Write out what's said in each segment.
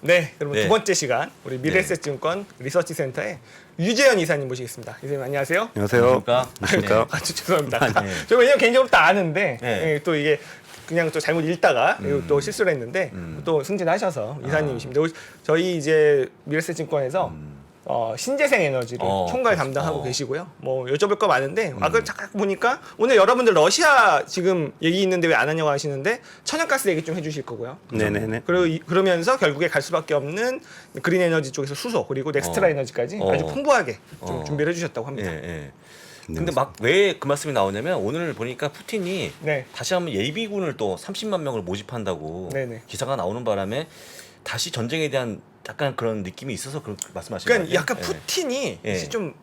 네, 여러분 네. 두 번째 시간 우리 미래에셋증권 리서치센터의 유재현 이사님 모시겠습니다. 이사님 안녕하세요. 안녕하세요. 안녕하십니까? 아주 죄송합니다. 네. 저 왜냐면 개인적으로 다 아는데 네. 예, 또 이게 그냥 또 잘못 읽다가 또 실수를 했는데 또 승진하셔서 이사님이십니다. 저희 이제 미래에셋증권에서 신재생 에너지를 총괄 담당하고 계시고요. 뭐 여쭤볼 거 많은데 아까 잠깐 보니까 오늘 여러분들 러시아 지금 얘기 있는데 왜 안 하냐고 하시는데 천연가스 얘기 좀 해주실 거고요. 네네네. 그리고 그러면서 결국에 갈 수밖에 없는 그린 에너지 쪽에서 수소 그리고 넥스트라 에너지까지 아주 풍부하게 좀 준비를 해주셨다고 합니다. 예, 예. 근데 막 왜 그 말씀이 나오냐면 오늘 보니까 푸틴이 네. 다시 한번 예비군을 또 30만 명을 모집한다고 네네. 기사가 나오는 바람에 다시 전쟁에 대한 약간 그런 느낌이 있어서 그렇게 말씀하시는 거예요. 그러니까 약간 푸틴이 예. 이제 좀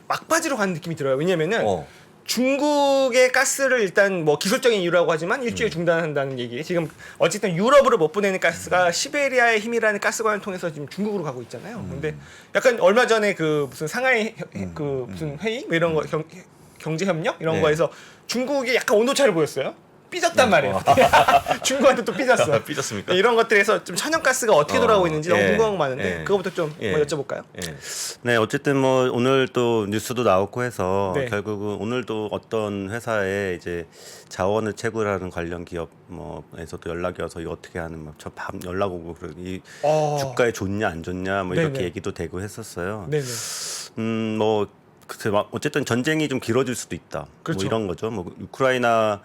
막바지로 가는 느낌이 들어요. 왜냐면은 어. 중국의 가스를 일단 뭐 기술적인 이유라고 하지만 일주일 중단한다는 얘기. 지금 어쨌든 유럽으로 못 보내는 가스가 시베리아의 힘이라는 가스관을 통해서 지금 중국으로 가고 있잖아요. 근데 약간 얼마 전에 그 무슨 상하이 그 무슨 회의 뭐 이런 거 경제 협력 이런 네. 거에서 중국이 약간 온도차를 보였어요. 삐졌단 말이에요. 중국한테 또 삐졌어. 삐졌습니까? 이런 것들에서 좀 천연가스가 어떻게 돌아가고 있는지 너무 예. 궁금한 거 많은데 예. 그거부터 좀 예. 한번 여쭤볼까요? 예. 네, 어쨌든 뭐 오늘 또 뉴스도 나왔고 해서 네. 결국은 오늘도 어떤 회사에 이제 자원을 채굴하는 관련 기업 뭐에서도 연락이 와서 이거 어떻게 하는 저밤 연락 오고 이 주가에 좋냐 안 좋냐 뭐 이렇게 네네. 얘기도 되고 했었어요. 네네. 뭐 글쎄 어쨌든 전쟁이 좀 길어질 수도 있다. 그렇죠. 뭐 이런 거죠. 뭐 우크라이나가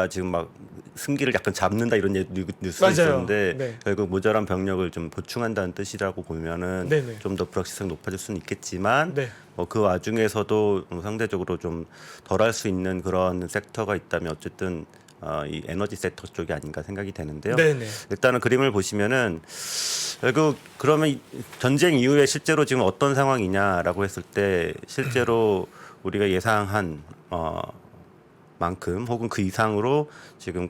지금 막 승기를 약간 잡는다 이런 뉴스가 맞아요. 있었는데 네. 결국 모자란 병력을 좀 보충한다는 뜻이라고 보면은 네네. 좀 더 불확실성이 높아질 수는 있겠지만 네. 그 와중에서도 상대적으로 좀 덜할 수 있는 그런 섹터가 있다면 어쨌든 이 에너지 섹터 쪽이 아닌가 생각이 되는데요. 네네. 일단은 그림을 보시면은 결국 그러면 전쟁 이후에 실제로 지금 어떤 상황이냐라고 했을 때 실제로 우리가 예상한 만큼 혹은 그 이상으로 지금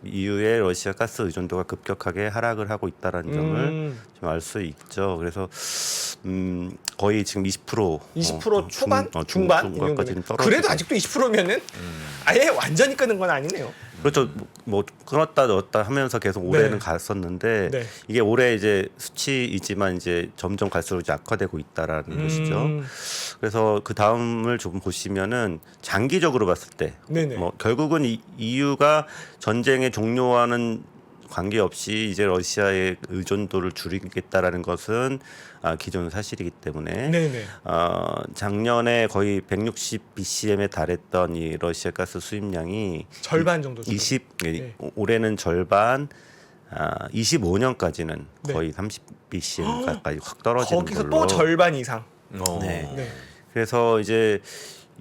이후에 러시아 가스 의존도가 급격하게 하락을 하고 있다라는 점을 좀 알 수 있죠. 그래서 거의 지금 20% 초반, 중반 이 중반까지는 정도면. 떨어지고. 그래도 아직도 20%면은 아예 완전히 끄는 건 아니네요. 그렇죠. 뭐 끊었다 넣었다 하면서 계속 올해는 네. 갔었는데 네. 이게 올해 이제 수치이지만 이제 점점 갈수록 이제 악화되고 있다라는 것이죠. 그래서 그 다음을 조금 보시면은 장기적으로 봤을 때 네네. 뭐 결국은 EU가 전쟁의 종료와는 관계없이 이제 러시아의 의존도를 줄이겠다라는 것은 기존 사실이기 때문에 네네. 작년에 거의 160 BCM에 달했던 이 러시아 가스 수입량이 절반 정도. 네. 올해는 절반 25년까지는 네. 거의 30 BCM까지 확 떨어지는 거기서 걸로. 또 절반 이상. 네. 네. 그래서 이제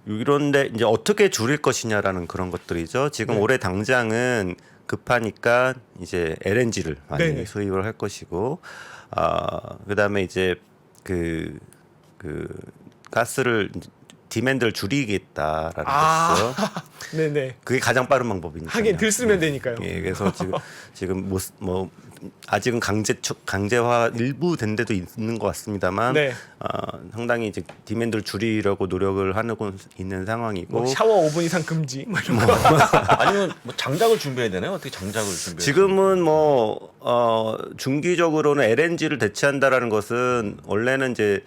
이런데 이제 어떻게 줄일 것이냐라는 그런 것들이죠. 지금 네. 올해 당장은 급하니까 이제 LNG를 많이 네네. 수입을 할 것이고, 그다음에 이제 그 가스를 디맨드를 줄이겠다라는 것이죠. 네네. 그게 가장 빠른 방법이니까. 하긴 들쓰면 되니까요. 예, 그래서 지금 뭐 아직은 강제화 일부 된 데도 있는 것 같습니다만, 네. 상당히 이제 디맨드를 줄이려고 노력을 하고 있는 상황이고. 뭐 샤워 5분 이상 금지. 뭐 이런 거. 아니면 뭐 장작을 준비해야 되나요? 어떻게 장작을 준비해야 지금은 중기적으로는 LNG를 대체한다라는 것은 원래는 이제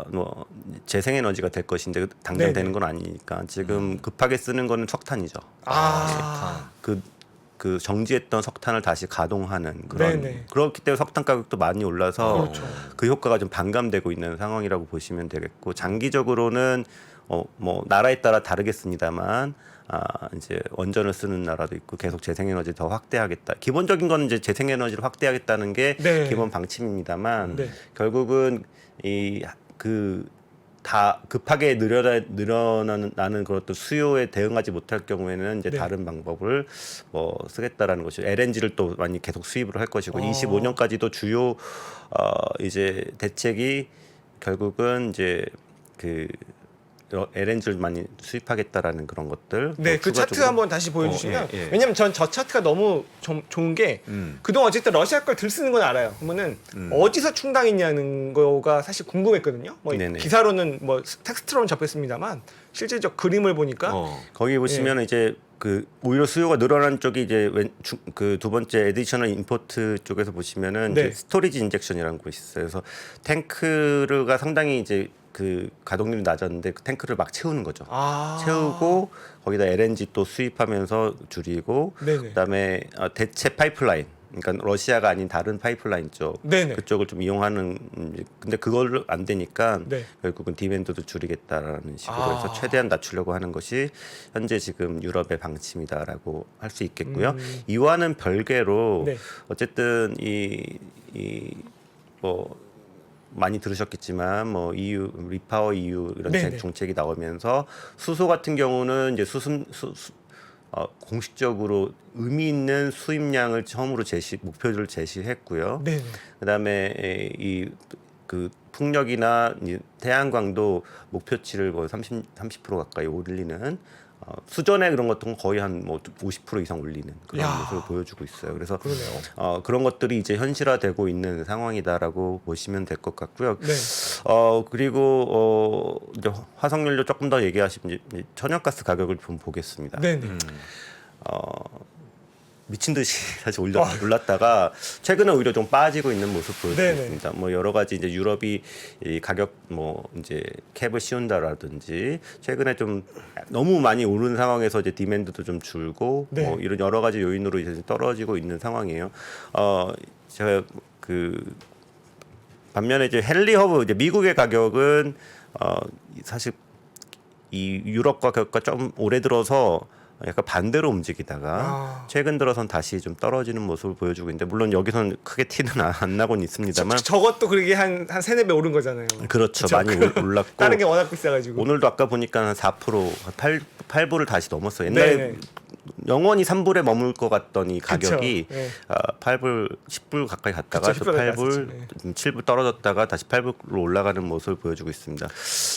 뭐 재생에너지가 될 것인데 당장 네네. 되는 건 아니니까 지금 급하게 쓰는 거는 석탄이죠. 그 정지했던 석탄을 다시 가동하는 그런. 네네. 그렇기 때문에 석탄 가격도 많이 올라서 그렇죠. 그 효과가 좀 반감되고 있는 상황이라고 보시면 되겠고, 장기적으로는 뭐 나라에 따라 다르겠습니다만 이제 원전을 쓰는 나라도 있고 계속 재생에너지 더 확대하겠다. 기본적인 건 이제 재생에너지를 확대하겠다는 게 네. 기본 방침입니다만 네. 결국은 다 급하게 늘어나는 그런 또 수요에 대응하지 못할 경우에는 이제 네. 다른 방법을 뭐 쓰겠다라는 것이죠. LNG를 또 많이 계속 수입을 할 것이고 25년까지도 주요 이제 대책이 결국은 이제 LNG를 많이 수입하겠다라는 그런 것들. 네, 뭐 그 차트 추가적으로. 한번 다시 보여주시면 예, 예. 왜냐면 전 저 차트가 너무 좋은 게 그동안 어쨌든 러시아 걸 들쓰는 건 알아요. 그러면은 어디서 충당했냐는 거가 사실 궁금했거든요. 뭐 네네. 기사로는 뭐 텍스트로는 접했습니다만 실제적 그림을 보니까 거기 보시면 이제 그 오히려 수요가 늘어난 쪽이 이제 그 두 번째 에디셔널 임포트 쪽에서 보시면은 네. 이제 스토리지 인젝션이라는 곳이 있어요. 그래서 탱크가 상당히 이제 그 가동률이 낮았는데 그 탱크를 막 채우는 거죠. 채우고 거기다 LNG 또 수입하면서 줄이고 네네. 그다음에 대체 파이프라인 그러니까 러시아가 아닌 다른 파이프라인 쪽 네네. 그쪽을 좀 이용하는 근데 그걸 안 되니까 네. 결국은 디맨드도 줄이겠다라는 식으로 해서 최대한 낮추려고 하는 것이 현재 지금 유럽의 방침이다라고 할 수 있겠고요. 이와는 별개로 네. 어쨌든 뭐 많이 들으셨겠지만 뭐 EU 리파워 EU 이런 네네. 정책이 나오면서 수소 같은 경우는 이제 공식적으로 의미 있는 수입량을 처음으로 목표를 제시했고요. 네. 그다음에 그 풍력이나 태양광도 목표치를 뭐 30% 가까이 올리는 수전에 그런 것도 거의 한 뭐 50% 이상 올리는 그런 야. 모습을 보여주고 있어요. 그래서 그러네요. 그런 것들이 이제 현실화되고 있는 상황이다라고 보시면 될 것 같고요. 네. 그리고 이제 화석연료 조금 더 얘기하시면 이제 천연가스 가격을 좀 보겠습니다. 네네. 미친 듯이 사실 올랐다가 최근에 오히려 좀 빠지고 있는 모습 보여주고 네네. 있습니다. 뭐 여러 가지 이제 유럽이 이 가격 뭐 이제 캡을 씌운다라든지 최근에 좀 너무 많이 오른 상황에서 이제 디맨드도 좀 줄고 네. 뭐 이런 여러 가지 요인으로 이제 떨어지고 있는 상황이에요. 제가 그 반면에 이제 헨리 허브 이제 미국의 가격은 사실 이 유럽 가격과 좀 올해 들어서 약간 반대로 움직이다가 최근 들어선 다시 좀 떨어지는 모습을 보여주고 있는데 물론 여기서는 크게 티는 안 나고는 있습니다만 저것도 그러게 한 3-4배 오른 거잖아요. 그렇죠. 그쵸? 많이 올랐고 다른 게 워낙 비싸가지고. 오늘도 아까 보니까 한 4% 8불을 다시 넘었어요. 옛날에 네네. 영원히 3불에 머물 것 같던 이 가격이 그쵸. 네. 8불 10불 가까이 갔다가 그쵸, 또 10불 8불, 갔었죠. 7불 떨어졌다가 다시 8불로 올라가는 모습을 보여주고 있습니다.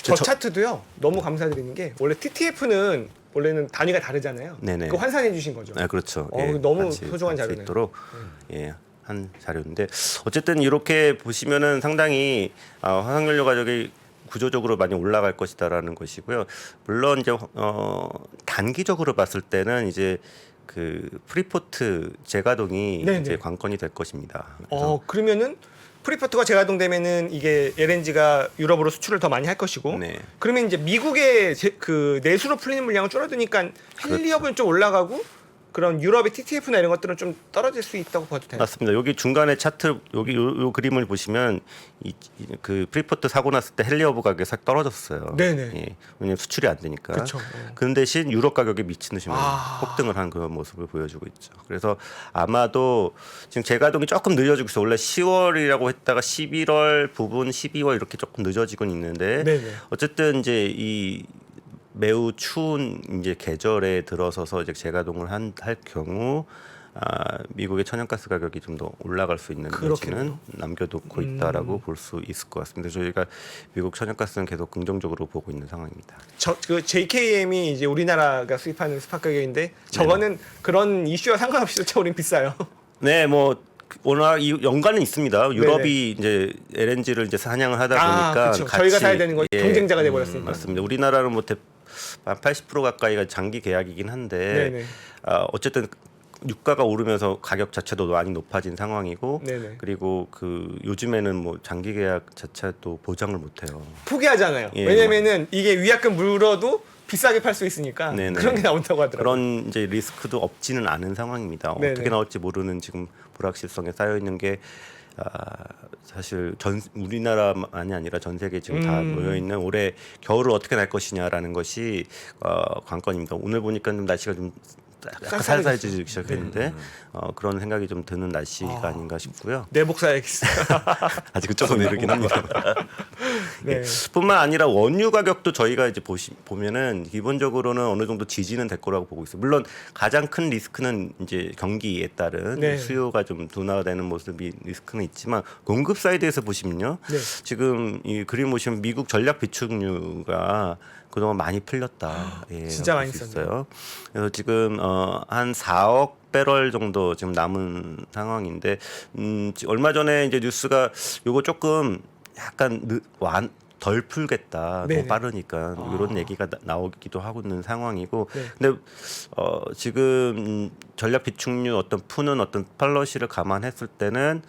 저 차트도요. 너무 감사드리는 게 원래 TTF는 원래는 단위가 다르잖아요. 네네. 그거 환산해 주신 거죠. 네, 그렇죠. 너무 같이 소중한 볼 수 자료네요. 있도록 한 자료인데 어쨌든 이렇게 보시면은 상당히 화석연료 가격이 구조적으로 많이 올라갈 것이다라는 것이고요. 물론 이제 단기적으로 봤을 때는 이제 그 프리포트 재가동이 네네. 이제 관건이 될 것입니다. 그러면은 프리포트가 재가동되면은 이게 LNG가 유럽으로 수출을 더 많이 할 것이고, 네. 그러면 이제 미국의 그 내수로 풀리는 물량은 줄어드니까 헬리업은 좀 올라가고 그런 유럽의 TTF나 이런 것들은 좀 떨어질 수 있다고 봐도 돼요. 맞습니다. 여기 중간에 차트 여기 요 그림을 보시면 그 프리포트 사고 났을 때 헨리 허브 가격이 싹 떨어졌어요. 네네. 예, 왜냐면 수출이 안 되니까. 그쵸. 그 대신 유럽 가격이 미친 듯이 폭등을 한 그런 모습을 보여주고 있죠. 그래서 아마도 지금 재가동이 조금 늦어지고 있어요. 원래 10월이라고 했다가 11월 부분, 12월 이렇게 조금 늦어지고 있는데 네네. 어쨌든 이제 이 매우 추운 이제 계절에 들어서서 이제 재가동을 할 경우 미국의 천연가스 가격이 좀 더 올라갈 수 있는 여지는 남겨두고 있다라고 볼 수 있을 것 같습니다. 저희가 미국 천연가스는 계속 긍정적으로 보고 있는 상황입니다. 그 JKM이 이제 우리나라가 수입하는 스팟 가격인데 저거는 그런 이슈와 상관없이 저 우린 비싸요. 네, 뭐 워낙 이 연관은 있습니다. 유럽이 이제 LNG를 이제 사냥을 하다 보니까 그쵸. 저희가 사야 되는 건 경쟁자가 돼버렸으니까. 맞습니다. 우리나라는 뭐 한 80% 가까이가 장기 계약이긴 한데 네네. 어쨌든 유가가 오르면서 가격 자체도 많이 높아진 상황이고 네네. 그리고 그 요즘에는 뭐 장기 계약 자체도 보장을 못해요. 포기하잖아요. 예, 왜냐면은 이게 위약금 물어도 비싸게 팔 수 있으니까 네네. 그런 게 나온다고 하더라고요. 그런 이제 리스크도 없지는 않은 상황입니다. 네네. 어떻게 나올지 모르는 지금 불확실성에 쌓여 있는 게 사실 우리나라만이 아니라 전 세계 지금 다 모여 있는 올해 겨울을 어떻게 날 것이냐라는 것이 관건입니다. 오늘 보니까 좀 날씨가 좀 약간 쌀쌀해지기 시작했는데 그런 생각이 좀 드는 날씨가 아닌가 싶고요. 내복 사야겠어요. 아직은 조금 이르긴 합니다. 네. 뿐만 아니라 원유 가격도 저희가 이제 보면은 기본적으로는 어느 정도 지지는 될 거라고 보고 있어요. 물론 가장 큰 리스크는 이제 경기에 따른 네. 수요가 좀 둔화되는 모습이 리스크는 있지만 공급 사이드에서 보시면요. 네. 지금 이 그림 보시면 미국 전략 비축유가 그동안 많이 풀렸다. 진짜 많이 있어요. 그래서 지금 한 4억 배럴 정도 지금 남은 상황인데 얼마 전에 이제 뉴스가 요거 조금 약간 덜 풀겠다. 네네. 너무 빠르니까 이런 얘기가 나오기도 하고 있는 상황이고. 네. 근데 지금 전략 비축류 어떤 푸는 어떤 팔러시를 감안했을 때는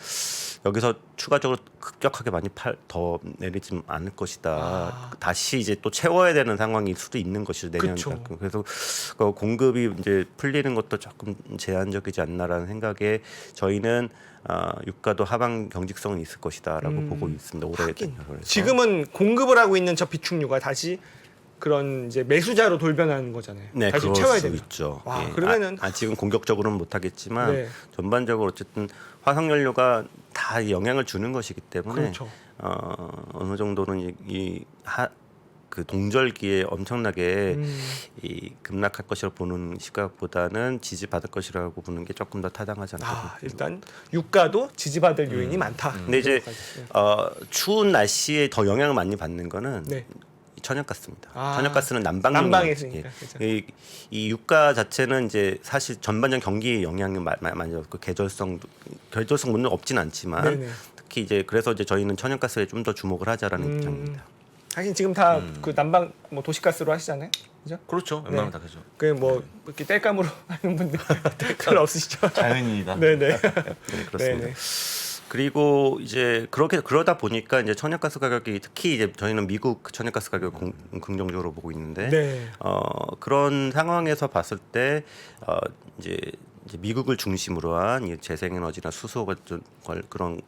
여기서 추가적으로 급격하게 많이 더 내리지 않을 것이다. 다시 이제 또 채워야 되는 상황일 수도 있는 것이죠, 내년. 그쵸. 그래서 공급이 이제 풀리는 것도 조금 제한적이지 않나라는 생각에 저희는 유가도 하방 경직성은 있을 것이다라고 보고 있습니다. 올해. 하긴. 그래서. 지금은 공급을 하고 있는 저 비축류가 다시 그런 이제 매수자로 돌변하는 거잖아요. 네, 다시 그럴 채워야 수 되나? 있죠. 와, 예. 그러면은 지금 공격적으로는 못하겠지만 네. 전반적으로 어쨌든 화석연료가 다 영향을 주는 것이기 때문에 그렇죠. 어느 정도는 그 동절기에 엄청나게 이 급락할 것이라고 보는 시각보다는 지지받을 것이라고 보는 게 조금 더 타당하지 않을까. 일단 유가도 지지받을 요인이 많다. 근데 이제 추운 날씨에 더 영향을 많이 받는 거는 네. 천연가스입니다. 아, 천연가스는 난방에 있으니까, 그렇죠. 이 유가 자체는 이제 사실 전반적 경기에 영향이 많이 없고 계절성 문은 없진 않지만 네네. 특히 이제 그래서 이제 저희는 천연가스에 좀 더 주목을 하자라는 입장입니다. 하긴 지금 다 그 난방 뭐 도시가스로 하시잖아요. 그죠? 그렇죠. 웬만하면 다 그죠. 그 뭐 이렇게 땔감으로 하는 분들 별로 없으시죠? 자연인이다. 네네. 네, 그렇습니다. 네네. 그리고 이제 그러다 보니까 이제 천연가스 가격이 특히 이제 저희는 미국 천연가스 가격 긍정적으로 보고 있는데 네. 그런 상황에서 봤을 때 이제 미국을 중심으로 한 이 재생에너지나 수소 같은 그런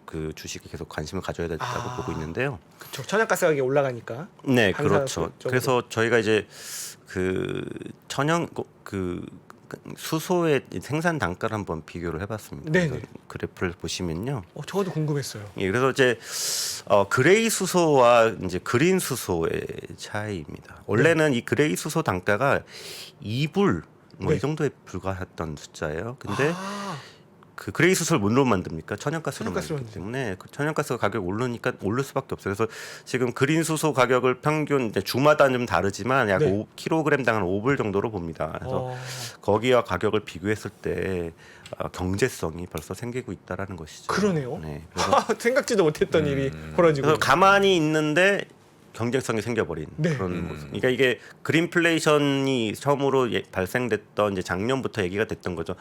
그 주식에 계속 관심을 가져야 된다고 보고 있는데요. 그렇죠. 천연가스 가격이 올라가니까. 네, 당사 그렇죠. 쪽으로. 그래서 저희가 이제 그 수소의 생산 단가를 한번 비교를 해봤습니다. 네네. 그래서 그래프를 보시면요. 저도 궁금했어요. 예, 그래서 이제 그레이 수소와 이제 그린 수소의 차이입니다. 원래는 이 그레이 수소 단가가 2불 뭐 네. 이 정도에 불과했던 숫자예요. 근데 아, 그 그레이 수소를 뭘로 만듭니까? 천연가스로 천연가스로 만들기 때문에 그 천연가스가 가격이 오르니까 오를 수밖에 없어요. 그래서 지금 그린 수소 가격을 평균 이제 주마다 좀 다르지만 약 네. 5kg당 한 5불 정도로 봅니다. 그래서 거기와 가격을 비교했을 때 경제성이 벌써 생기고 있다라는 것이죠. 그러네요. 네. 그래서, 생각지도 못했던 일이 벌어지고. 그래서 가만히 있는데 경쟁성이 생겨버린 네. 그런 모습. 그러니까 이게 그린플레이션이 처음으로 발생됐던 이제 작년부터 얘기가 됐던 거죠.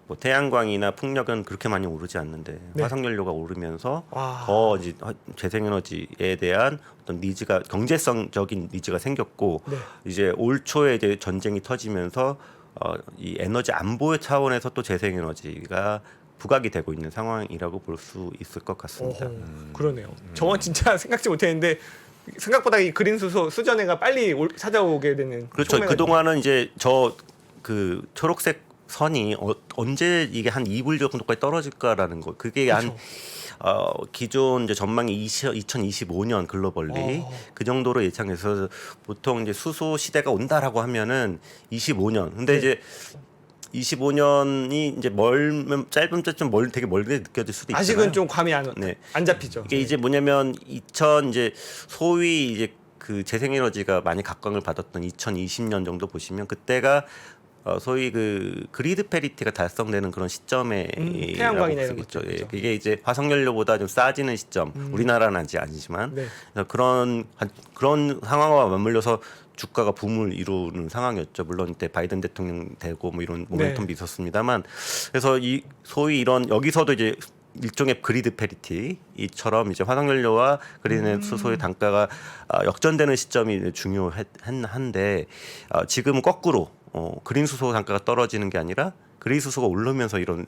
뭐 태양광이나 풍력은 그렇게 많이 오르지 않는데 네. 화석연료가 오르면서 와. 더 이제 재생에너지에 대한 어떤 니즈가 경제성적인 니즈가 생겼고 네. 이제 올 초에 이제 전쟁이 터지면서 이 에너지 안보의 차원에서 또 재생에너지가 부각이 되고 있는 상황이라고 볼 수 있을 것 같습니다. 그러네요. 저건 진짜 생각지 못했는데 생각보다 이 그린 수소 수전해가 빨리 찾아오게 되는. 그렇죠. 촉매가 그 동안은 이제 그 초록색 선이 언제 이게 한 2불 정도까지 떨어질까라는 거. 그게 그렇죠. 한 기존 이제 전망이 2025년 글로벌리 그 정도로 예상해서 보통 이제 수소 시대가 온다라고 하면은 25년. 근데 네. 이제 25년이 이제 멀면 짧은 좀 되게 멀게 느껴질 수도 있잖아요. 아직은 좀 감이 안 네. 잡히죠. 이게 이제 뭐냐면 이제 소위 이제 그 재생에너지가 많이 각광을 받았던 2020년 정도 보시면 그때가 소위 그 그리드 페리티가 달성되는 그런 시점에 태양광이나 이런 있죠. 것들, 그렇죠. 이게 이제 화석연료보다 좀 싸지는 시점. 우리나라는 아직 아니지만 네. 그래서 그런 상황과 맞물려서 주가가 붐을 이루는 상황이었죠. 물론 이때 바이든 대통령 되고 뭐 이런 모멘텀도 있었습니다만 그래서 이 소위 이런 여기서도 이제 일종의 그리드 페리티처럼 이제 화석연료와 그린 수소의 단가가 역전되는 시점이 중요한데 지금은 거꾸로 그린 수소 단가가 떨어지는 게 아니라 그린 수소가 오르면서 이런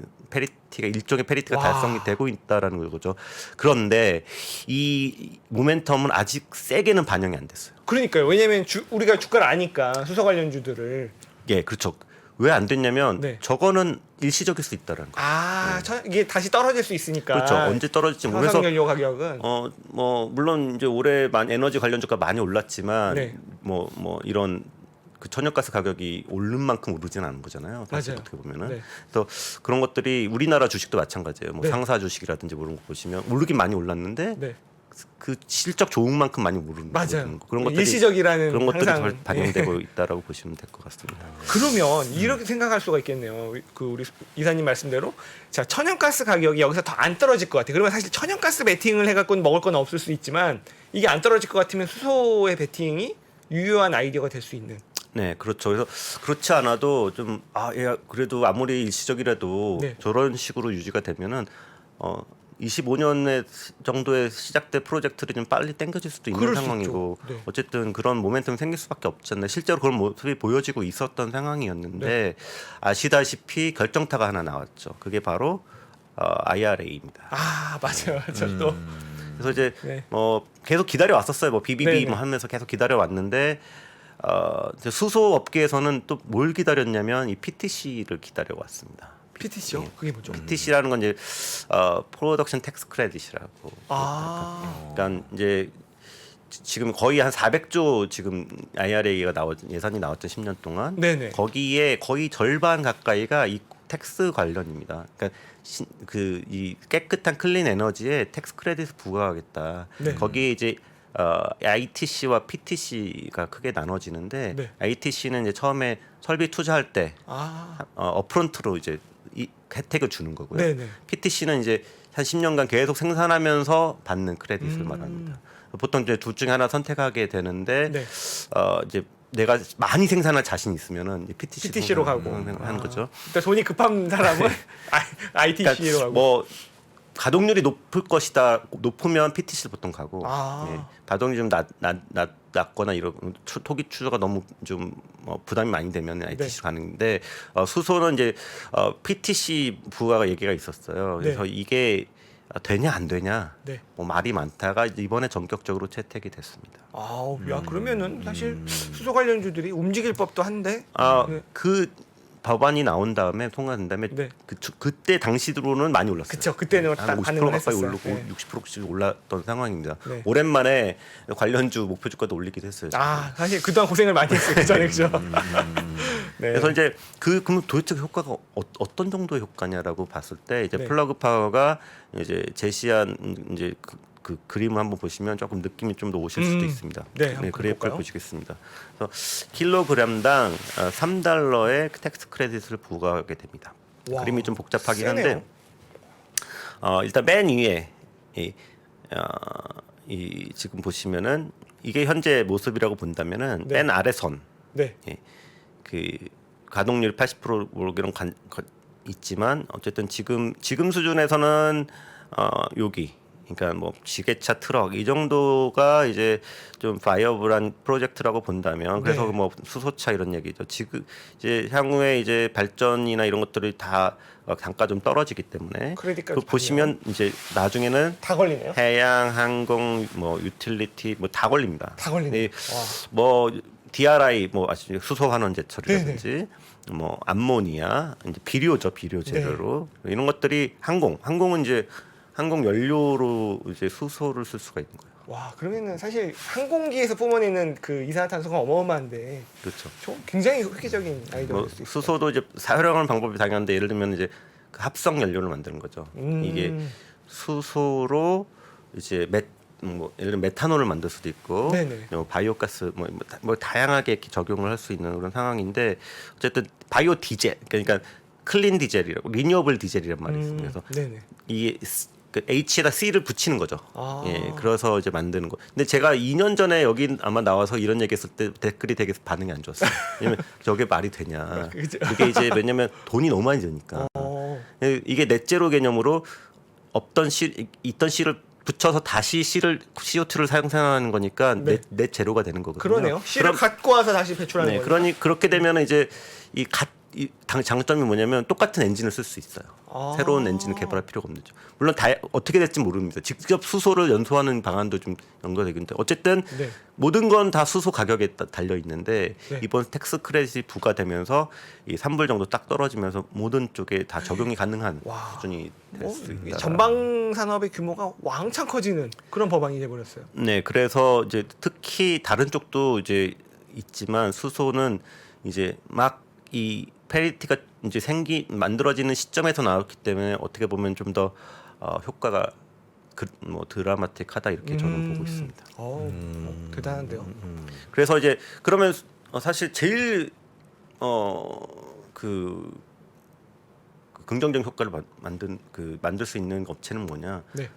일종의 페리티가 달성이 되고 있다라는 거죠. 그런데 이 모멘텀은 아직 세게는 반영이 안 됐어요. 그러니까요. 왜냐면 우리가 주가를 아니까 수소 관련주들을. 예, 그렇죠. 왜 안 됐냐면 네. 저거는 일시적일 수 있다라는 거예요. 이게 다시 떨어질 수 있으니까. 그렇죠. 언제 떨어질지 모르겠어. 화석연료 가격은. 뭐 물론 이제 올해 에너지 관련 주가 많이 올랐지만 네. 뭐 이런 그 천연가스 가격이 오른 만큼 오르지는 않은 거잖아요. 사실 맞아요. 어떻게 보면은. 네. 그래서 그런 것들이 우리나라 주식도 마찬가지예요. 뭐 네. 상사 주식이라든지 뭐 이런 거 보시면 오르긴 많이 올랐는데 네. 그 실적 좋은 만큼 많이 모르는 맞아요. 거. 그런 것들이 일시적이라는 그런 것들이 항상, 잘 반영되고 있다라고 보시면 될 것 같습니다. 그러면 이렇게 생각할 수가 있겠네요. 그 우리 이사님 말씀대로 자 천연가스 가격이 여기서 더 안 떨어질 것 같아. 그러면 사실 천연가스 베팅을 해갖고는 먹을 건 없을 수 있지만 이게 안 떨어질 것 같으면 수소의 베팅이 유효한 아이디어가 될 수 있는. 네, 그렇죠. 그래서 그렇지 않아도 좀 그래도 아무리 일시적이라도 네. 저런 식으로 유지가 되면은 25년에 정도에 시작된 프로젝트를 좀 빨리 당겨질 수도 있는 그럴 수 상황이고 있죠. 네. 어쨌든 그런 모멘텀이 생길 수밖에 없지 않나요. 실제로 그런 모습이 보여지고 있었던 상황이었는데 네. 아시다시피 결정타가 하나 나왔죠. 그게 바로 IRA입니다. 아 맞아요. 저도 그래서 이제 네. 계속 기다려 왔었어요. 뭐 BBB 네네. 뭐 하면서 계속 기다려 왔는데 이제 수소 업계에서는 또 뭘 기다렸냐면 이 PTC를 기다려 왔습니다. PTC요? 그게 뭐죠? PTC라는 건 이제 프로덕션 텍스 크레딧이라고. 아 그러니까 이제 지금 거의 한 400조 지금 IRA가 예산이 나왔죠 10년 동안. 네네. 거기에 거의 절반 가까이가 이 텍스 관련입니다. 그러니까 이 깨끗한 클린 에너지에 텍스 크레딧을 부과하겠다. 네. 거기에 이제 ITC와 PTC가 크게 나눠지는데 네. ITC는 이제 처음에 설비 투자할 때 아 업프론트로 이제 이 혜택을 주는 거고요. 네네. PTC는 이제 한 10년간 계속 생산하면서 받는 크레딧을 말합니다. 보통 이제 둘 중에 하나 선택하게 되는데 네. 이제 내가 많이 생산할 자신 있으면은 PTC로 가고 하는 거죠. 일단 돈이 급한 사람은 ITC로 그러니까 가고. 뭐 가동률이 높을 것이다. 높으면 PTC를 보통 가고 아. 가동이 좀 낮거나 이런 토기 추저가 너무 좀 부담이 많이 되면 ITC로 가는데 수소는 이제 PTC 부과가 얘기가 있었어요. 그래서 네. 이게 되냐 안 되냐 네. 뭐 말이 많다가 이번에 전격적으로 채택이 됐습니다. 아우 야 그러면은 사실 수소 관련주들이 움직일 법도 한데. 네. 그 법안이 나온 다음에 통과된 다음에 네. 그때 당시로는 많이 올랐어요. 그쵸 그때는 다 한 50% 반응을 가까이 했었어요. 오르고 네. 60%씩 올랐던 상황입니다. 네. 오랜만에 관련주 목표 주가도 올리기도 했어요. 아 사실 그동안 고생을 많이 했어요 그 전에 그죠. 네. 그래서 이제 그러면 도대체 효과가 어떤 정도의 효과냐라고 봤을 때 이제 네. 플러그 파워가 이제 제시한 이제 그 그림을 한번 보시면 조금 느낌이 좀 더 오실 수도 있습니다. 네, 한번 그래프를 볼까요? 보시겠습니다. 그래서 킬로그램당 $3의 텍스 크레딧을 부과하게 됩니다. 와, 그림이 좀 복잡하긴 세네요. 한데 일단 맨 위에 이 지금 보시면은 이게 현재 모습이라고 본다면은 네. 맨 아래 선 네. 그 가동률 80% 이런 있지만 어쨌든 지금 수준에서는 여기 그러니까 뭐 지게차 트럭 이 정도가 이제 좀 바이어블한 프로젝트라고 본다면 그래서 네. 뭐 수소차 이런 얘기죠. 지금 이제 향후에 이제 발전이나 이런 것들이 다 단가 좀 떨어지기 때문에 크레딧까지 그 보시면 이제 나중에는 다 걸리네요. 해양, 항공, 뭐 유틸리티 뭐 다 걸립니다. 다 걸리네. 이 뭐 DRI 뭐 아시죠? 수소 환원 제철이라든지 뭐 암모니아 이제 비료죠 비료 재료로 이런 것들이 항공은 이제 항공 연료로 이제 수소를 쓸 수가 있는 거예요. 와 그러면은 사실 항공기에서 뿜어내는 그 이산화탄소가 어마어마한데 그렇죠. 굉장히 획기적인 아이디어가 뭐 될 수 있어요. 수소도 이제 사용하는 방법이 다양한데 예를 들면 이제 그 합성 연료를 만드는 거죠. 이게 수소로 이제 예를 들면 메탄올을 만들 수도 있고 네네. 바이오가스 뭐 다양하게 이렇게 적용을 할 수 있는 그런 상황인데 어쨌든 바이오 디젤 그러니까 클린 디젤이라고 리뉴어블 디젤이란 말이 있습니다. 그래서 네네. 이게 그 H에다 C를 붙이는 거죠. 아. 예, 그래서 이제 만드는 거. 근데 제가 2년 전에 여기 아마 나와서 이런 얘기했을 때 댓글이 되게 반응이 안 좋았어요. 왜냐면 저게 말이 되냐. 그죠. 그게 이제 왜냐면 돈이 너무 많이 드니까. 이게 넷제로 개념으로 있던 C를 붙여서 다시 CO2를 생산하는 거니까 네. 넷 제로가 되는 거거든요. 그러네요. 씨를 갖고 와서 다시 배출하는 네, 거예요. 그렇게 되면 이제 장점이 뭐냐면 똑같은 엔진을 쓸 수 있어요. 아. 새로운 엔진을 개발할 필요가 없는 거죠. 물론 어떻게 될지 모릅니다. 직접 수소를 연소하는 방안도 좀 연구되는데 어쨌든 네. 모든 건 다 수소 가격에 달려 있는데 네. 이번 텍스 크레딧이 부과되면서 이 3불 정도 딱 떨어지면서 모든 쪽에 다 적용이 가능한 와. 수준이 될 뭐, 수 이게 있다. 전방 산업의 규모가 왕창 커지는 그런 법안이 돼 버렸어요. 네, 그래서 이제 특히 다른 쪽도 이제 있지만 수소는 이제 막 이 페리티가 이제 만들어지는 시점에서 나왔기 때문에 어떻게 보면 좀 더 효과가 뭐 드라마틱하다 이렇게 저는 보고 있습니다. 대단한데요. 그래서 이제 그러면 사실 제일 그 긍정적 효과를 만들 수 있는 업체는 뭐냐? 네.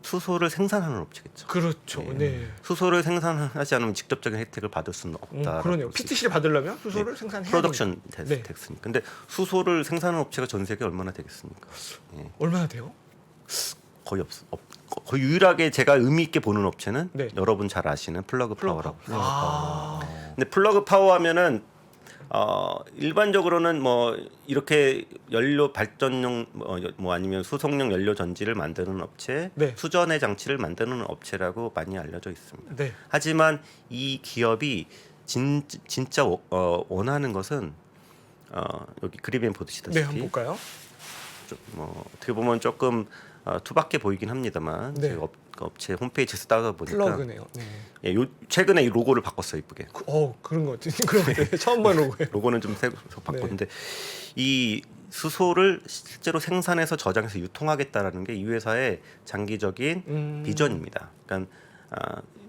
수소를 생산하는 업체겠죠. 그렇죠. 네. 수소를 생산하지 않으면 직접적인 혜택을 받을 수는 없다. 그러네요. PTC를 받으려면 수소를 생산해야 프로덕션 네. 텍스니까. 근데 수소를 생산하는 업체가 전 세계에 얼마나 되겠습니까? 예. 얼마나 돼요? 거의 거의 유일하게 제가 의미 있게 보는 업체는 네. 여러분 잘 아시는 플러그 파워라고. 아. 근데 플러그 파워 하면은 일반적으로는 뭐 이렇게 연료 발전용 뭐 아니면 수송용 연료 전지를 만드는 업체, 네. 수전의 장치를 만드는 업체라고 많이 알려져 있습니다. 네. 하지만 이 기업이 진짜 원하는 것은 여기 그림에 네, 보시다시피 한번 볼까요? 뭐 어떻게 보면 조금 투박해 보이긴 합니다만 네. 제가 업체 홈페이지에서 따다 보니까 플러그네요. 네. 예, 최근에 이 로고를 바꿨어요, 이쁘게. 그런 거 그런 거 처음 보는 로고예요. 로고는 좀 새로 바꿨는데 이 수소를 실제로 생산해서 저장해서 유통하겠다라는 게 이 회사의 장기적인 비전입니다. 그러니까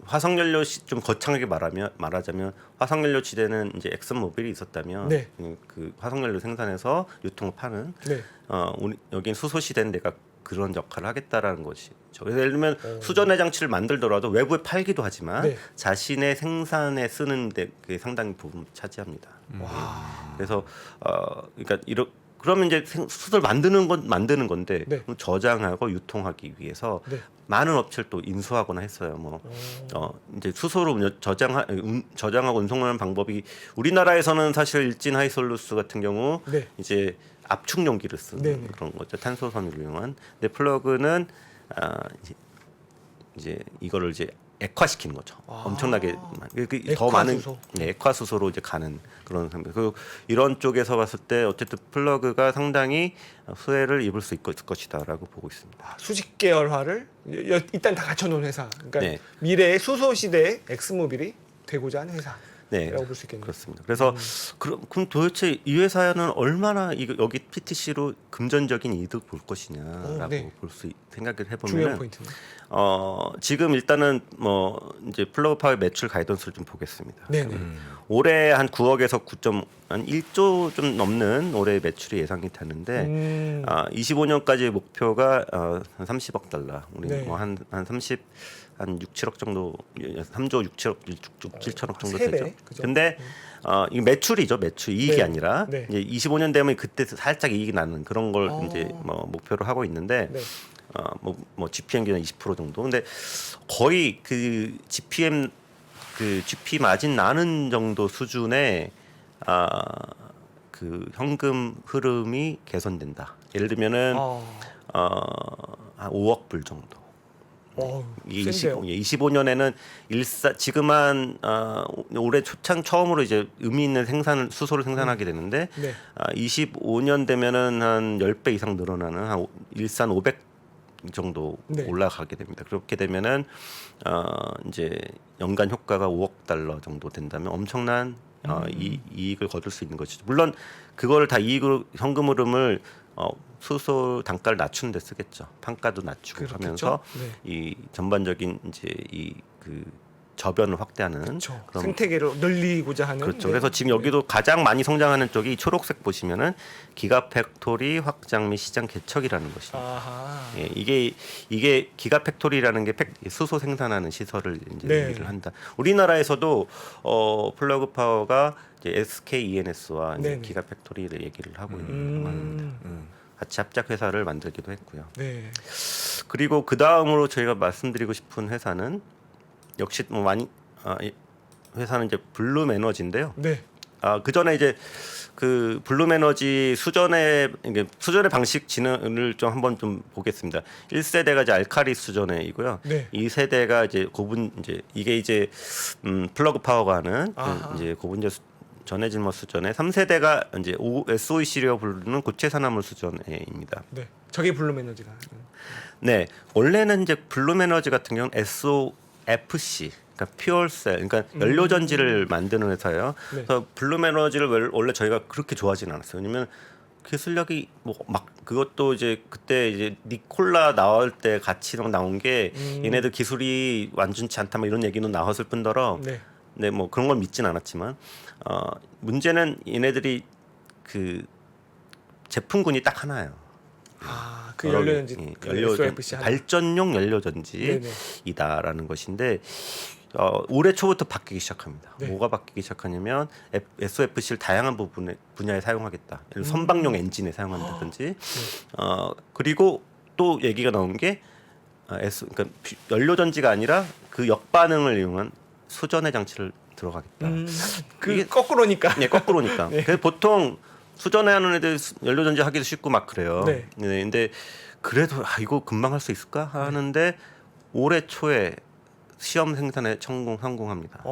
화석연료 좀 거창하게 말하자면 화석연료 지대는 이제 엑슨모빌이 있었다면 네. 그 화석연료 생산해서 유통을 파는 네. 여긴 수소 시대는 내가 그런 역할을 하겠다라는 것이죠. 그래서 예를 들면 수전의 장치를 만들더라도 외부에 팔기도 하지만 네. 자신의 생산에 쓰는 데 그게 상당히 부분 차지합니다. 그래서 그러니까 그러면 이제 수소를 만드는 건데 네. 저장하고 유통하기 위해서 네. 많은 업체를 또 인수하거나 했어요. 뭐 이제 수소로 저장하고 운송하는 방법이 우리나라에서는 사실 일진 하이솔루스 같은 경우 네. 이제 압축 용기를 쓰는 네네. 그런 거죠. 탄소선을 이용한. 근데 플러그는 이제 이거를 이제 액화시키는 거죠. 엄청나게 더 많은 액화수소. 액화수소로 이제 가는 그런 상태. 그리고 이런 쪽에서 봤을 때 어쨌든 플러그가 상당히 수혜를 입을 수 있을 것이다라고 보고 있습니다. 수직 계열화를 일단 다 갖춰놓은 회사. 그러니까 네. 미래의 수소 시대의 엑스모빌이 되고자 하는 회사라고 네, 볼 수 있겠네요. 그렇습니다. 그래서 그럼 도대체 이 회사는 얼마나 여기 PTC로 금전적인 이득 볼 것이냐라고 네. 중요한 생각을 해보면 포인트는. 지금 일단은 뭐 이제 플러그 파워의 매출 가이던스를 좀 보겠습니다. 네네. 올해 한 9억에서 1조 좀 넘는 올해 매출이 예상이 되는데 25년까지 목표가 한 30억 달러. 우리 네. 뭐 한 6, 7억 정도, 3조 6, 7천억 정도 세 배, 되죠. 그죠? 근데 이게 매출이죠, 매출 이익이 네. 아니라 네. 이제 25년 되면 그때 살짝 이익이 나는 그런 걸 이제 뭐 목표로 하고 있는데 네. 뭐 GPM 기준 20% 정도. 근데 거의 그 GP 마진 나는 정도 수준의 그 현금 흐름이 개선된다. 예를 들면은 한 5억 불 정도. 이게 센데요. 25년에는 지금 한 올해 초창 처음으로 이제 의미 있는 수소를 생산하게 되는데 네. 25년 되면은 한 10배 이상 늘어나는 한 일산 500 정도 네. 올라가게 됩니다. 그렇게 되면은 이제 연간 효과가 5억 달러 정도 된다면 엄청난 이익을 거둘 수 있는 것이죠. 물론 그걸 다 이익으로 현금 흐름을 수소 단가를 낮추는 데 쓰겠죠. 판가도 낮추고 그렇겠죠? 하면서 네. 이 전반적인 이제 그 저변을 확대하는 그렇죠. 그런 생태계를 늘리고자 하는. 그렇죠. 네. 그래서 지금 여기도 가장 많이 성장하는 쪽이 초록색 보시면은 기가팩토리 확장 및 시장 개척이라는 것입니다. 아하. 예, 이게 기가팩토리라는 게 수소 생산하는 시설을 이제 네. 얘기를 한다. 우리나라에서도 플러그 파워가 이제 SK ENS와 이제 네네. 기가팩토리를 얘기를 하고 있는 상황입니다. 같이 합작 회사를 만들기도 했고요. 네. 그리고 그 다음으로 저희가 말씀드리고 싶은 회사는 역시 뭐 많이 회사는 이제 블룸 에너지인데요. 네. 그 전에 이제 그 블룸 에너지 수전의 방식 진행을 좀 한번 좀 보겠습니다. 1세대가 이제 알카리 수전회이고요. 네. 2세대가 이제 이게 이제 플러그 파워가 하는 아하. 이제 고분자 전해질머 수전회. 3세대가 이제 SOEC라고 부르는 고체 산화물 수전회입니다. 네. 저게 블룸 에너지가. 네, 원래는 이제 블룸 에너지 같은 경우는 SOFC, 그러니까 퓨얼셀, 그러니까 연료 전지를 만드는 회사예요. 네. 그래서 블룸 에너지를 원래 저희가 그렇게 좋아하지는 않았어요. 왜냐면 기술력이 뭐 막 그것도 이제 그때 이제 니콜라 나올 때 같이 나온 게 얘네들 기술이 완전치 않다 뭐 이런 얘기는 나왔을 뿐더러 네. 네, 뭐 그런 걸 믿진 않았지만 문제는 얘네들이 그 제품군이 딱 하나예요. 그 연료전지 SOFC 하나. 발전용 네네. 연료전지이다라는 것인데 올해 초부터 바뀌기 시작합니다. 네. 뭐가 바뀌기 시작하냐면 SOFC를 다양한 분야에 사용하겠다. 예를 들어 선박용 엔진에 사용한다든지 그리고 또 얘기가 나온 게 그러니까 연료전지가 아니라 그 역반응을 이용한 수전의 장치를 들어가겠다. 그 거꾸로니까. 네, 거꾸로니까. 네. 그래서 보통 수전에 하는 애들 연료전지 하기도 쉽고 막 그래요. 네. 네, 근데 그래도 이거 금방 할 수 있을까 하는데 올해 초에 시험 생산에 성공합니다.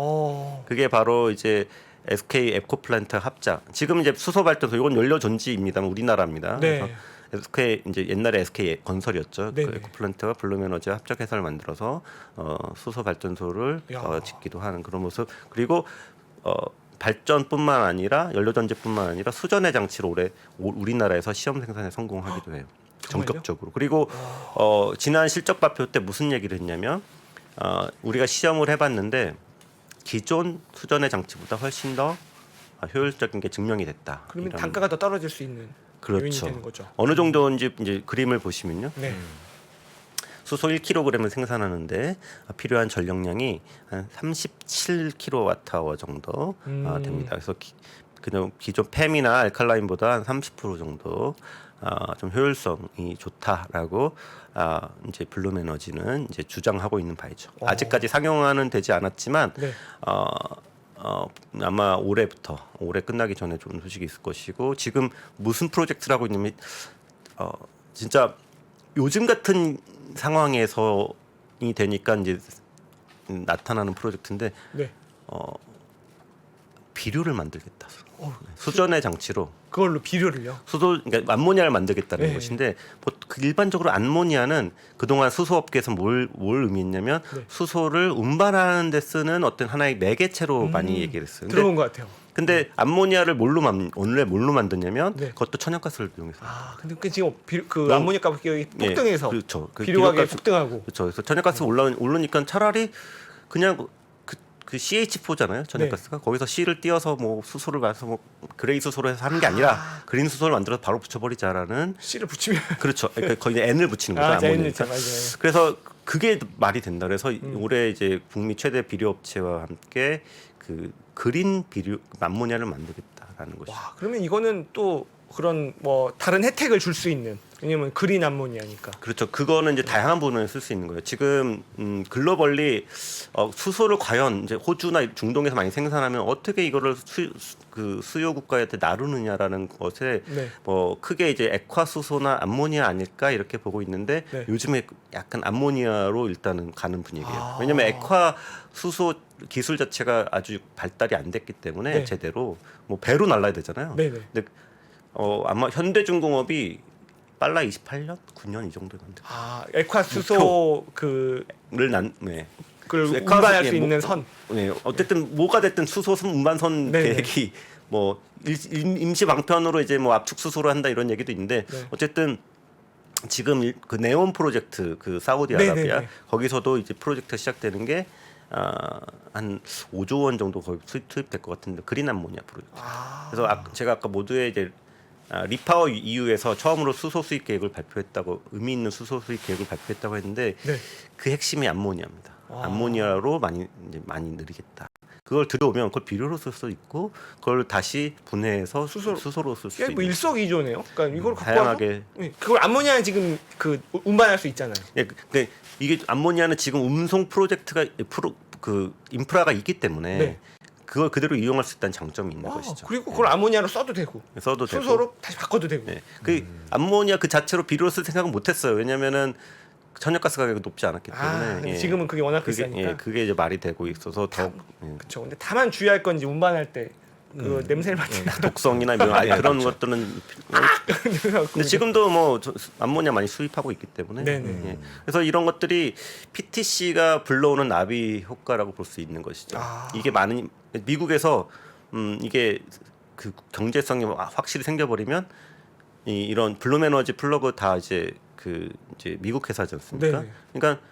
그게 바로 이제 SK 에코플랜트 합작. 지금 이제 수소 발전소 이건 연료 전지입니다. 우리나라입니다. 네. 그래서 SK 이제 옛날에 SK 건설이었죠. 네. 그 에코플랜트와 블루에너지 합작 회사를 만들어서 수소 발전소를 짓기도 하는 그런 모습. 그리고 발전뿐만 아니라 연료 전지뿐만 아니라 수전의 장치를 올해 우리나라에서 시험 생산에 성공하기도 해요. 정말요? 전격적으로. 그리고 지난 실적 발표 때 무슨 얘기를 했냐면 우리가 시험을 해봤는데 기존 수전의 장치보다 훨씬 더 효율적인 게 증명이 됐다. 그러면 이런. 단가가 더 떨어질 수 있는 요인이 그렇죠. 되는 거죠. 어느 정도인지 이제 그림을 보시면요. 네. 수소 1kg을 생산하는데 필요한 전력량이 한 37kWh 정도 됩니다. 그래서 그냥 기존 팸이나 알칼라인보다 한 30% 정도 좀 효율성이 좋다라고 이제 블룸에너지는 이제 주장하고 있는 바이죠. 아직까지 상용화는 되지 않았지만 네. 아마 올해 끝나기 전에 좋은 소식이 있을 것이고 지금 무슨 프로젝트를 하고 있냐면 진짜 요즘 같은 상황에서이 되니까 이제 나타나는 프로젝트인데 네. 비료를 만들겠다. 수전의 장치로 그걸로 비료를요. 그러니까 암모니아를 만들겠다는 네. 것인데 일반적으로 암모니아는 그동안 수소업계에서 뭘 의미했냐면 네. 수소를 운반하는 데 쓰는 어떤 하나의 매개체로 많이 얘기를 했어요. 들어본 것 같아요. 근데 암모니아를 원래 뭘로 만드냐면 네. 그것도 천연가스를 이용해서. 근데 그 지금 그 암모니아 가격이 폭등해서 그렇죠. 비료 가격이 폭등하고. 그렇죠. 그래서 천연가스 오르니까 차라리 그냥 그 CH4잖아요. 천연가스가 거기서 C를 띄어서 뭐 수소를 가서 뭐 그레이 수소로 해서 하는 게 아니라 그린 수소를 만들어서 바로 붙여버리자라는. C를 붙이면 그렇죠. 그러니까 거의 N을 붙이는 거죠. 암모니아니까. 맞아요. 그래서 그게 말이 된다. 그래서 올해 이제 북미 최대 비료 업체와 함께 그 그린 비료 암모니아를 만들겠다라는 것이죠. 와, 그러면 이거는 또 그런 뭐 다른 혜택을 줄 수 있는, 왜냐면 그린 암모니아니까. 그렇죠. 그거는 이제 다양한 부분에 쓸 수 있는 거예요. 지금 글로벌리 수소를 과연 이제 호주나 중동에서 많이 생산하면 어떻게 이거를 수요 국가한테 나누느냐라는 것에 네. 뭐 크게 이제 액화 수소나 암모니아 아닐까 이렇게 보고 있는데 네. 요즘에 약간 암모니아로 일단은 가는 분위기예요. 왜냐하면 액화 수소 기술 자체가 아주 발달이 안 됐기 때문에 네. 제대로 뭐 배로 날라야 되잖아요. 네네. 근데 아마 현대중공업이 빨라 28년, 9년 이 정도 만들. 액화수소 그걸 네. 운반할 수 있는 선. 네, 어쨌든 뭐가 됐든 수소 운반선 네네. 계획이 뭐 임시 방편으로 이제 뭐 압축 수소로 한다 이런 얘기도 있는데 네. 어쨌든 지금 그 네온 프로젝트 그 사우디아라비아 네네네. 거기서도 이제 프로젝트 시작되는 게 한 5조 원 정도 거의 투입될 것 같은데 그린 암모니아 프로젝트. 그래서 제가 아까 모두에 이제 리파워 EU에서 처음으로 수소 수입 계획을 발표했다고 의미 있는 수소 수입 계획을 발표했다고 했는데 네. 그 핵심이 암모니아입니다. 암모니아로 많이 늘리겠다. 그걸 들어오면 그걸 비료로 쓸 수 있고 그걸 다시 분해해서 수소로 쓸 수 이게 뭐 있는. 일석이조네요. 그러니까 이걸 갖고 다양하게. 와서 그걸 암모니아는 지금 그 운반할 수 있잖아요. 예, 근데 이게 암모니아는 지금 운송 프로젝트가 그 인프라가 있기 때문에 네. 그걸 그대로 이용할 수 있다는 장점이 있는 것이죠. 그리고 그걸 암모니아로 써도 되고 써도 되고. 수소로 다시 바꿔도 되고. 네. 그 암모니아 그 자체로 비료로 쓸 생각은 못했어요. 왜냐면은 천연가스 가격이 높지 않았기 때문에. 근데 예. 지금은 그게 워낙 비싸니까. 그게 이제 말이 되고 있어서 더 그렇죠. 근데 다만 주의할 건 이제 운반할 때 그 냄새를 맡으면 독성이나 이런 그런 것들은. 근데 지금도 뭐 암모니아 많이 수입하고 있기 때문에. 네네. 예. 그래서 이런 것들이 PTC가 불러오는 나비 효과라고 볼 수 있는 것이죠. 이게 많은 미국에서 이게 그 경제성이 확실히 생겨버리면 이런 블룸에너지 플러그 다 이제 미국 회사지 않습니까? 네. 그러니까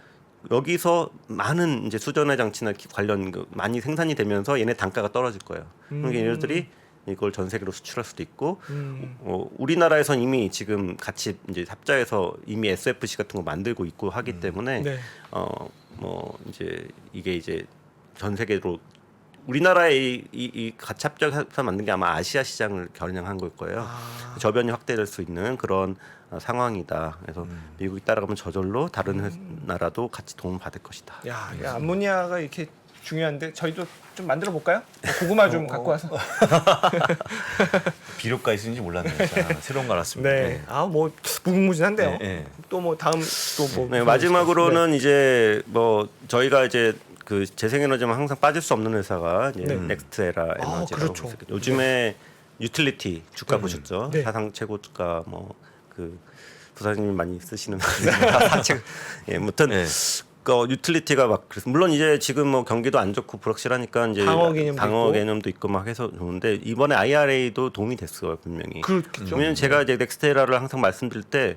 여기서 많은 이제 수전화 장치나 관련 많이 생산이 되면서 얘네 단가가 떨어질 거예요. 그러니까 얘네들이 이걸 전 세계로 수출할 수도 있고 우리나라에선 이미 지금 같이 이제 합자해서 이미 SFC 같은 거 만들고 있고 하기 때문에 네. 뭐 이제 이게 이제 전 세계로 우리나라에 이 같이 합작해서 만든 게 아마 아시아 시장을 겨냥한 걸 거예요. 저변이 확대될 수 있는 그런 상황이다. 그래서 미국이 따라가면 저절로 다른 나라도 같이 도움 받을 것이다. 야, 암모니아가 이렇게 중요한데 저희도 좀 만들어 볼까요? 고구마 좀 갖고 와서. 비료가 있는지 몰랐네요. 자, 새로운 거 알았습니다. 네. 뭐 무궁무진한데요. 네, 네. 또 뭐 다음 또 뭐. 네, 마지막으로는 이제 뭐 저희가 이제 그 재생에너지만 항상 빠질 수 없는 회사가 이제 네. 넥스트에라 에너지라고 그렇죠. 요즘에 유틸리티 주가 보셨죠? 네. 사상 최고 주가 뭐 그 부사님이 많이 쓰시는 사책 예, 아무튼 네. 유틸리티가 막 그래서 물론 이제 지금 뭐 경기도 안 좋고 불확실하니까 이제 방어 개념도 있고 막 해서 좋은데 이번에 IRA도 도움이 됐어요 분명히. 그렇겠죠. 왜냐면 제가 이제 넥스테라를 항상 말씀드릴 때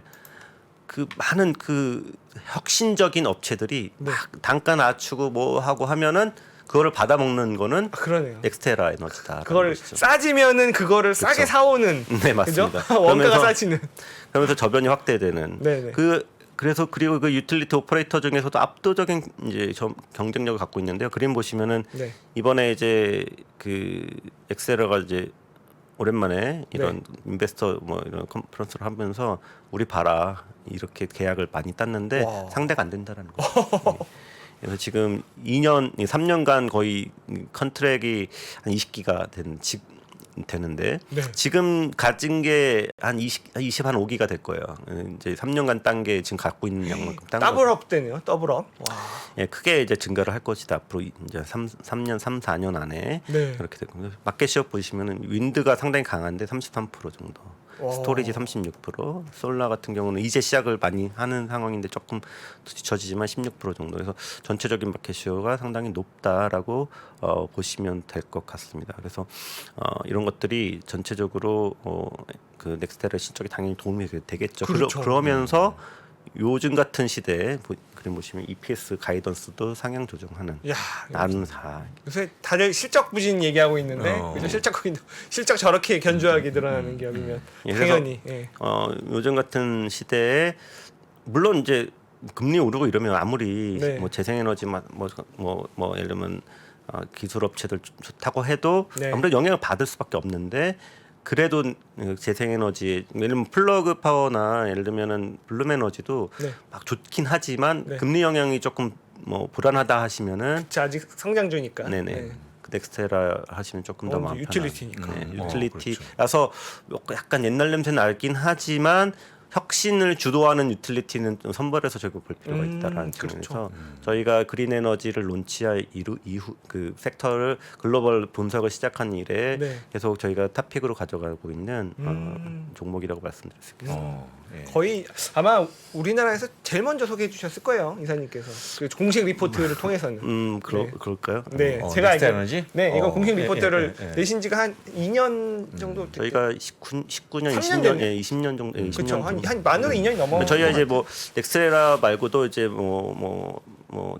그 많은 그 혁신적인 업체들이 네. 막 단가 낮추고 뭐 하고 하면은 그거를 받아먹는 거는 그러네요. 넥스테라 에너지다. 그걸 싸지면은 그거를 싸게 사오는. 네 맞습니다. 그죠? 원가가 싸지는. 그러면서 저변이 확대되는. 네네. 그래서 그리고 그 유틸리티 오퍼레이터 중에서도 압도적인 이제 경쟁력을 갖고 있는데요. 그림 보시면은 네. 이번에 이제 그 엑셀러가 이제 오랜만에 이런 인베스터 뭐 이런 컨퍼런스를 하면서 우리 봐라 이렇게 계약을 많이 땄는데 와. 상대가 안 된다라는 거예요. 그래서 지금 3년간 거의 컨트랙이 한 20기가 되는데 네. 지금 가진 게 한 25기가 될 거예요. 이제 3년간 딴 게 지금 갖고 있는 양만큼 딴 거. 더블업 되네요. 더블업. 와. 예, 크게 이제 증가를 할 것이다. 앞으로 이제 3년, 4년 안에 네. 그렇게 될 겁니다. 마켓 시어 보시면은 윈드가 상당히 강한데 33% 정도. 와. 스토리지 36%, 솔라 같은 경우는 이제 시작을 많이 하는 상황인데 조금 뒤처지지만 16% 정도. 그래서 전체적인 마켓 시어가 상당히 높다라고 보시면 될 것 같습니다. 그래서 이런 것들이 전체적으로 그 넥스테라의 실적에 당연히 도움이 되겠죠. 그렇죠. 그러면서 요즘 같은 시대에 그림 보시면 EPS 가이던스도 상향 조정하는 야, 나는 4. 요새 다들 실적 부진 얘기하고 있는데 그죠? 실적 저렇게 견조하게 드러나는 기업이면 예, 당연히. 예. 요즘 같은 시대에 물론 이제 금리 오르고 이러면 아무리 네. 뭐 재생에너지만 뭐 예를 들면 기술 업체들 좋다고 해도 네. 아무래도 영향을 받을 수밖에 없는데 그래도 재생에너지 예를 들면 플러그 파워나 예를 들면은 블룸에너지도 네. 막 좋긴 하지만 네. 금리 영향이 조금 뭐 불안하다 하시면은 자, 아직 성장주니까. 네네. 네. 그 넥스테라 하시면 조금 더 마음 편한. 유틸리티니까. 네, 그렇죠. 유틸리티라서 약간 옛날 냄새 나긴 하지만 혁신을 주도하는 유틸리티는 좀 선별해서 저희가 볼 필요가 있다라는 측면에서 저희가 그린 에너지를 론치할 이후 그 섹터를 글로벌 분석을 시작한 이래 네. 계속 저희가 탑픽으로 가져가고 있는 종목이라고 말씀드릴 수 있겠습니다. 예. 거의 아마 우리나라에서 제일 먼저 소개해 주셨을 거예요, 이사님께서. 그 공식 리포트를 통해서는. 그럴까요? 네, 어, 제가 넥스트 이제 에너지? 이거 공식 예, 리포트를 예, 예. 내신 지가 한 2년 정도 됐죠. 저희가 19년, 3년 20년, 됐네. 20년 정도, 20년 그렇죠. 정도. 한 만으로 2년이 넘어. 저희가 이제 뭐 넥스테라 말고도 이제 뭐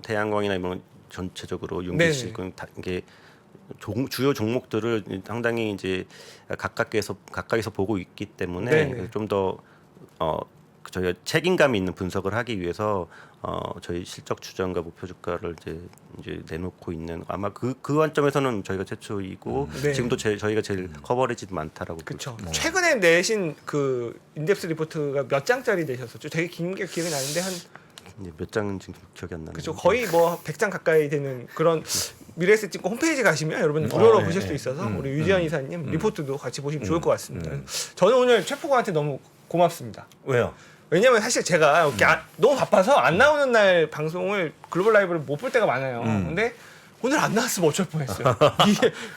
태양광이나 이런 전체적으로 용기실 이게 주요 종목들을 상당히 이제 가까이서 보고 있기 때문에 네네. 좀 더 저희가 책임감 있는 분석을 하기 위해서 저희 실적 추정과 목표 주가를 이제 내놓고 있는 아마 그 관점에서는 저희가 최초이고 네. 지금도 저희가 제일 커버리지도 많다라고 그렇죠. 보죠. 최근에 내신 그 인덱스 리포트가 몇 장짜리 내셨었죠? 되게 긴 게 기억이 나는데 한 이제 몇 장은 지금 기억이 안 나는데. 그렇죠. 거의 뭐 100장 가까이 되는 그런 미래에셋증권 홈페이지 가시면 여러분 무료로 보실 수 있어서 우리 유지현 이사님 리포트도 같이 보시면 좋을 것 같습니다. 저는 오늘 최포관한테 너무 고맙습니다. 왜요? 왜냐면 사실 제가 이렇게 너무 바빠서 안 나오는 날 방송을 글로벌 라이브를 못 볼 때가 많아요. 근데 오늘 안 나왔으면 어쩔 뻔했어요.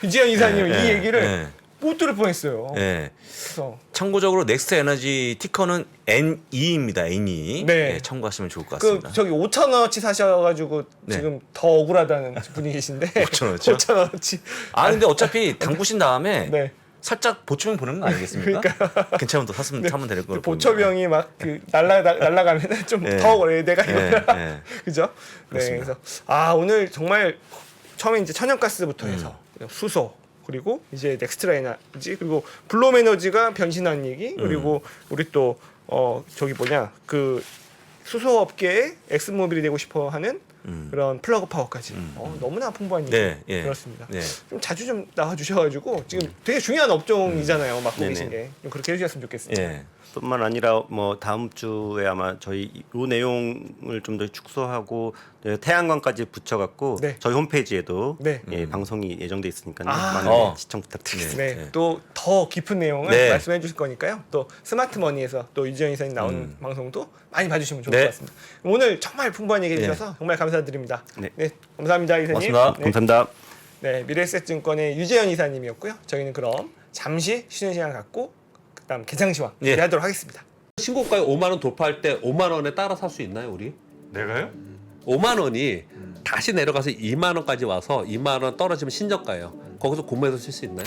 유지현 이사님 이 얘기를 못 들을 뻔했어요. 예. 그래서 참고적으로 넥스트 에너지 티커는 NE입니다. NE. 네. 예, 참고하시면 좋을 것 그 같습니다. 저기 5,000원어치 사셔가지고 네. 지금 더 억울하다는 분이 계신데 5,000원어치요? 5,000원어치. 아 근데 어차피 담그신 다음에 네. 살짝 보초병 보는 거 아니겠습니까? 괜찮으면 또 사면 되는 거. 보초병이 막 그 날라가면 좀 예. 더 그래 내가 예, 이거를 예. 그죠? 네, 그렇습니다. 그래서 오늘 정말 처음에 이제 천연가스부터 해서 수소 그리고 이제 넥스트라 에너지 그리고 블롬 에너지가 변신한 얘기 그리고 우리 또 저기 뭐냐 그 수소 업계에 엑스모빌이 되고 싶어하는 그런 플러그 파워까지 너무나 풍부한 얘기 네, 예. 들었습니다. 네. 좀 자주 좀 나와주셔가지고 지금 되게 중요한 업종이잖아요. 맡고 네네. 계신 게 좀 그렇게 해주셨으면 좋겠습니다. 예. 뿐만 아니라 뭐 다음 주에 아마 저희 이 내용을 좀 더 축소하고 태양광까지 붙여갖고 네. 저희 홈페이지에도 네. 예, 방송이 예정돼 있으니까 아. 많은 시청 부탁드리겠습니다. 네, 네. 또 더 깊은 내용을 네. 말씀해 주실 거니까요. 또 스마트머니에서 또 유지영 이사님 나오는 방송도 많이 봐주시면 좋을 네. 것 같습니다. 오늘 정말 풍부한 얘기 네. 해주셔서 정말 감사드립니다. 네. 감사합니다 이사님. 고맙습니다. 네, 감사합니다. 네, 미래에셋증권의 유재현 이사님이었고요. 저희는 그럼 잠시 쉬는 시간 갖고 그다음 개장시황 예. 준비하도록 하겠습니다. 신고가에 5만 원 돌파할 때 5만 원에 따라 살 수 있나요, 우리? 내가요? 5만 원이 다시 내려가서 2만 원까지 와서 2만 원 떨어지면 신저가예요. 거기서 구매해서 쓸 수 있나요?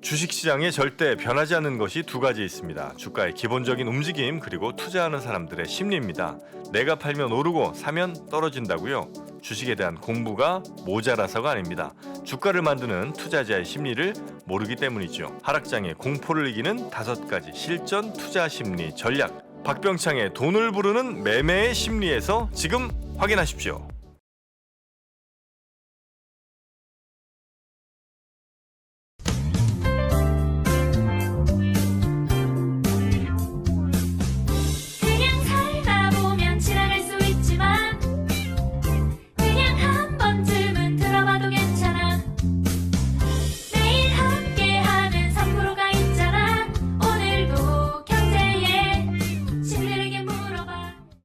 주식시장에 절대 변하지 않는 것이 두 가지 있습니다. 주가의 기본적인 움직임 그리고 투자하는 사람들의 심리입니다. 내가 팔면 오르고 사면 떨어진다고요? 주식에 대한 공부가 모자라서가 아닙니다. 주가를 만드는 투자자의 심리를 모르기 때문이죠. 하락장의 공포를 이기는 5가지 실전 투자 심리 전략. 박병창의 돈을 부르는 매매의 심리에서 지금 확인하십시오.